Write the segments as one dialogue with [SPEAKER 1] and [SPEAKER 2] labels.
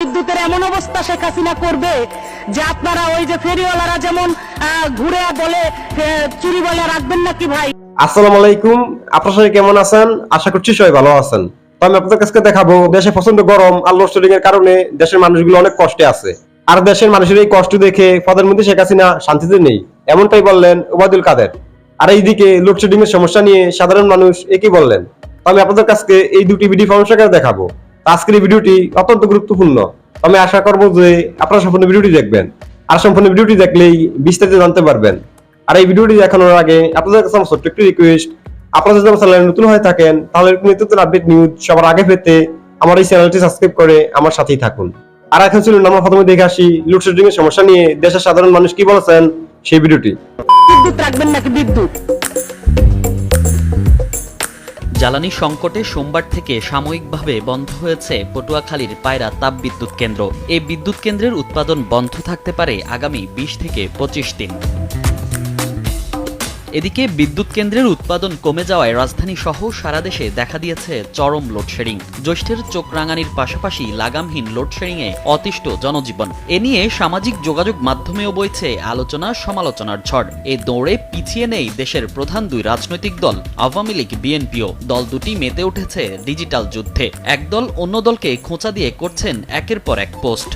[SPEAKER 1] বিদ্যুতের এমন অবস্থা শেখ হাসিনা করবে যে আপনারা ওই যে ফেরিওয়ালারা যেমন ঘুরে বলে চুরি বলে রাখবেন নাকি ভাই।
[SPEAKER 2] আসসালামু আলাইকুম, আপনারা সবাই কেমন আছেন? আশা করছি সবাই ভালো আছেন। তো আমি আপনাদের কাছে দেখাবো দেশে প্রচন্ড গরম আর লোডশেডিং এর কারণে দেশের মানুষগুলো অনেক কষ্টে আছে। আর দেশের মানুষের এই কষ্ট দেখে প্রধানমন্ত্রী শেখ হাসিনা শান্তিতে নেই, এমনটাই বললেন ওবায়দুল কাদের। আর এইদিকে লোডশেডিং এর সমস্যা নিয়ে সাধারণ মানুষ একই বললেন। তো আমি আপনাদের কাছে এই দুটি ভিডিও সমস্যাকে দেখাবো। আজকের এই ভিডিওটি অত্যন্ত গুরুত্বপূর্ণ। আমি আশা করবো যে আপনারা সম্পূর্ণ ভিডিওটি দেখবেন, আর সম্পূর্ণ ভিডিওটি দেখলেই বিস্তারিত জানতে পারবেন। আর এই ভিডিওটি দেখানোর আগে আপনাদের কাছে আমার ছোট্ট একটি রিকোয়েস্ট, আপনারা যদি আমার চ্যানেলে নতুন হয়ে থাকেন তাহলে নিত্য আপডেট নিউজ সবার আগে পেতে আমার এই চ্যানেলটি সাবস্ক্রাইব করে আমার সাথেই থাকুন। আর এখন চলুন আমরা প্রথমে দেখে আসি লোডশেডিং এর সমস্যা নিয়ে দেশের সাধারণ মানুষ কি বলেছেন সেই ভিডিওটি।
[SPEAKER 1] বিদ্যুৎ রাখবেন নাকি বিদ্যুৎ?
[SPEAKER 3] জ্বালানি সংকটে সোমবার থেকে সাময়িকভাবে বন্ধ হয়েছে পটুয়াখালীর পায়রা তাপবিদ্যুৎ কেন্দ্র। এই বিদ্যুৎ কেন্দ্রের উৎপাদন বন্ধ থাকতে পারে আগামী 20 থেকে 25 দিন। এদিকে বিদ্যুৎ কেন্দ্রের উৎপাদন কমে যাওয়ায় রাজধানী সহ সারা দেশে দেখা দিয়েছে চরম লোডশেডিং। জ্যৈষ্ঠের চোখ রাঙানির পাশাপাশি লাগামহীন লোডশেডিংয়ে অতিষ্ঠ জনজীবন। এ নিয়ে সামাজিক যোগাযোগ মাধ্যমেও বইছে আলোচনা সমালোচনার ঝড়। এ দৌড়ে পিছিয়ে নেই দেশের প্রধান দুই রাজনৈতিক দল আওয়ামী লীগ বিএনপিও। দল দুটি মেতে উঠেছে ডিজিটাল যুদ্ধে। একদল অন্য দলকে খোঁচা দিয়ে করছেন একের পর এক পোস্ট।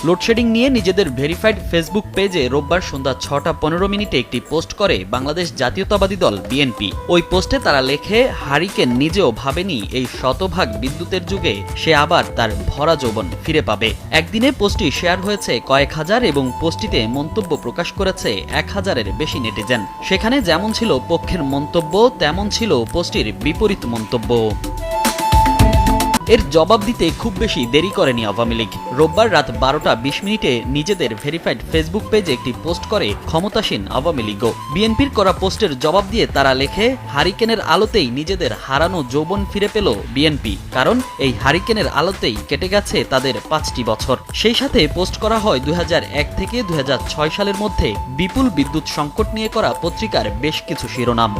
[SPEAKER 3] লোডশেডিং নিয়ে নিজেদের ভেরিফাইড ফেসবুক পেজে রোববার সন্ধ্যা 6:15 একটি পোস্ট করে বাংলাদেশ জাতীয়তাবাদী দল বিএনপি। ওই পোস্টে তারা লেখে, হারিকেন নিজেও ভাবেনি এই শতভাগ বিদ্যুতের যুগে সে আবার তার ভরা যৌবন ফিরে পাবে। একদিনে পোস্টটি শেয়ার হয়েছে কয়েক হাজার এবং পোস্টটিতে মন্তব্য প্রকাশ করেছে 1000-এর বেশি নেটিজেন। সেখানে যেমন ছিল পক্ষের মন্তব্য, তেমন ছিল পোস্টটির বিপরীত মন্তব্য। এর জবাব দিতে খুব বেশি দেরি করেনি আওয়ামী লীগ। রোববার রাত 12:20 নিজেদের ভেরিফাইড ফেসবুক পেজে একটি পোস্ট করে ক্ষমতাসীন আওয়ামী লীগও। বিএনপির করা পোস্টের জবাব দিয়ে তারা লেখে, হারিকেনের আলোতেই নিজেদের হারানো যৌবন ফিরে পেল বিএনপি, কারণ এই হারিকেনের আলোতেই কেটে গেছে তাদের 5টি বছর। সেই সাথে পোস্ট করা হয় 2001 থেকে 2006 সালের মধ্যে বিপুল বিদ্যুৎ সংকট নিয়ে করা পত্রিকার বেশ কিছু শিরোনাম।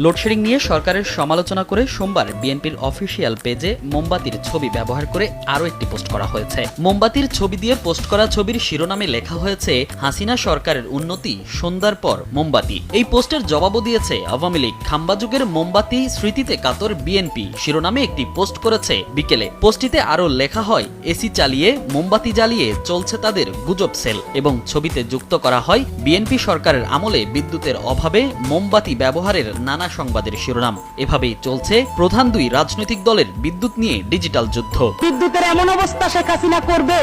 [SPEAKER 3] লোডশেডিং নিয়ে সরকারের সমালোচনা করে সোমবার বিএনপির অফিসিয়াল পেজে মোমবাতির ছবি ব্যবহার করে আরও একটি পোস্ট করা হয়েছে। মোমবাতির ছবি দিয়ে পোস্ট করা ছবির শিরোনামে লেখা হয়েছে, হাসিনা সরকারের উন্নতি সন্ধ্যার পর মোমবাতি। এই পোস্টের জবাবও দিয়েছে আওয়ামী লীগ। খাম্বা যুগের মোমবাতি স্মৃতিতে কাতর বিএনপি শিরোনামে একটি পোস্ট করেছে বিকেলে। পোস্টটিতে আরও লেখা হয়, এসি চালিয়ে মোমবাতি জ্বালিয়ে চলছে তাদের গুজব সেল, এবং ছবিতে যুক্ত করা হয় বিএনপি সরকারের আমলে বিদ্যুতের অভাবে মোমবাতি ব্যবহারের নানা সংবাদের শিরোনাম। এভাবেই চলছে প্রধান দুই রাজনৈতিক দলের বিদ্যুৎ নিয়ে ডিজিটাল যুদ্ধ।
[SPEAKER 1] বিদ্যুতের এমন অবস্থা শেখ হাসিনা করবে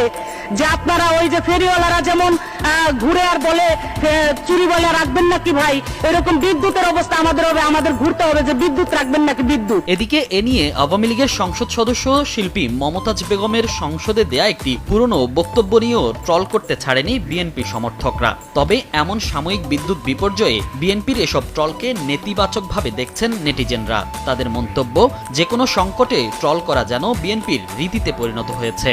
[SPEAKER 1] যে আপনারা ওই যে ফেরিওয়ালারা যেমন ঘুরে বলে চুরি বলে রাখবেন নাকি ভাই, এরকম বিদ্যুতের অবস্থা আমাদের হবে। আমাদের ঘুরতে হবে যে বিদ্যুৎ রাখবেন নাকি বিদ্যুৎ।
[SPEAKER 3] এদিকে এ নিয়ে আওয়ামী লীগের সংসদ সদস্য শিল্পী মমতাজ বেগমের সংসদে দেয়া একটি পুরনো বক্তব্য নিয়েও ট্রল করতে ছাড়েনি বিএনপি সমর্থকরা। তবে এমন সাময়িক বিদ্যুৎ বিপর্যয়ে বিএনপির এসব ট্রলকে নেতিবাচক ভাবে দেখছেন নেটিজেনরা। তাদের মন্তব্য, যে কোনো সংকটে ট্রল করা যেন বিএনপির রীতিতে পরিণত হয়েছে।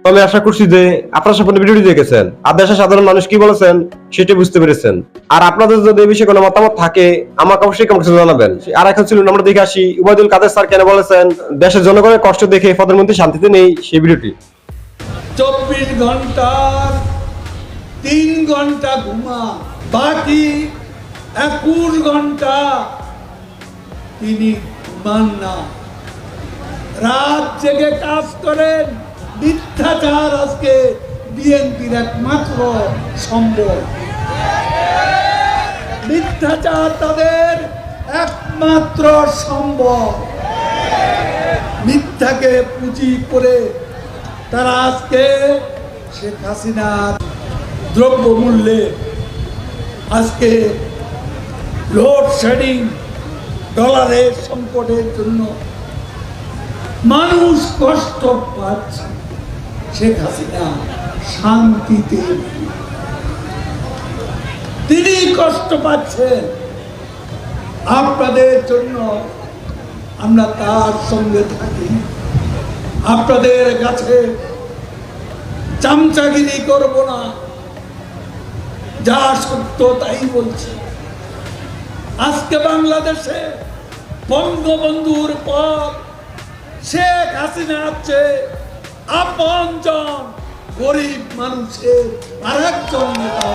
[SPEAKER 2] আমি আশা করছি যে আপনারা সম্পূর্ণ ভিডিওটি দেখেছেন আর দেশের সাধারণ মানুষ কি বলেছেন সেটা বুঝতে পেরেছেন। আর আপনাদের যদি এই বিষয়ে কোনো মতামত থাকে আমাকে অবশ্যই কমেন্টে জানাবেন। আর এখন চলুন আমরা দেখে আসি ওবায়দুল কাদের স্যার কেন বলেছেন দেশের জনগণের কষ্ট দেখে প্রধানমন্ত্রী শান্তিতে নেই সেই ভিডিওটি।
[SPEAKER 4] 24 ঘন্টার 3 ঘন্টা ঘুমা, বাকি 21 ঘন্টা তিনি ঘুমান না, রাত জেগে কাজ করেন। মিথ্যাচার আজকে বিএনপির একমাত্র সম্বল। মিথ্যাচার তাদের একমাত্র সম্বল। মিথ্যাকে পুঁজি করে তারা আজকে শেখ হাসিনার দ্রব্যমূল্যে আজকে লোডশেডিং, ডলারের সংকটের জন্য মানুষ কষ্ট পাচ্ছে, শেখ হাসিনা শান্তিতে তিনি কষ্ট পাচ্ছেন। আপনাদের জন্য আমরা তার সঙ্গে থাকি, আপনাদের কাছে চামচাগিরি করব না, যা সত্য তাই বলছি। আজকে বাংলাদেশে বঙ্গবন্ধুর পর শেখ হাসিনা হচ্ছে আপনজন গরিব মানুষের আরেকজন নেতা।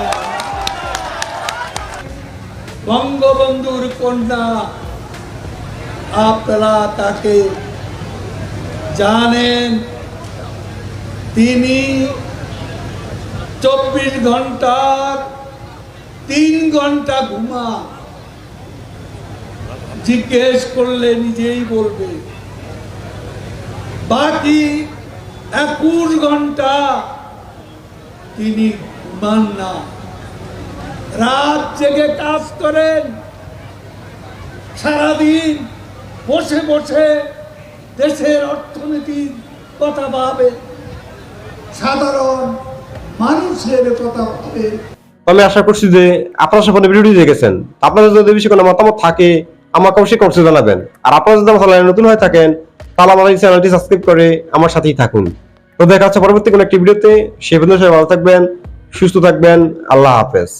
[SPEAKER 4] বঙ্গবন্ধুর কন্যা, আপনারা তাকে জানেন, তিনি 24 ঘন্টার 3 ঘন্টা ঘুমান। জিজ্ঞেস করলে নিজেই বলবে। বাকি 21 ঘন্টা তিনি ঘুমান না, রাত জেগে কাজ করেন, সারাদিন বসে বসে দেশের অর্থনীতির কথা ভাবেন, সাধারণ মানুষের কথা ভাবেন।
[SPEAKER 2] আমি আশা করছি যে আপনারা সবাই ভিডিওটি দেখেছেন। আপনাদের যদি বেশি কোনো মতামত থাকে আমাকে অবশ্যই কমেন্টে জানাবেন। আর আপনারা যদি আমার চ্যানেলে নতুন হয়ে থাকেন তাহলে আমার এই চ্যানেলটি সাবস্ক্রাইব করে আমার সাথেই থাকুন। তো দেখা হচ্ছে পরবর্তী কোনো একটি ভিডিওতে। সে পর্যন্ত সবাই ভালো থাকবেন, সুস্থ থাকবেন। আল্লাহ হাফেজ।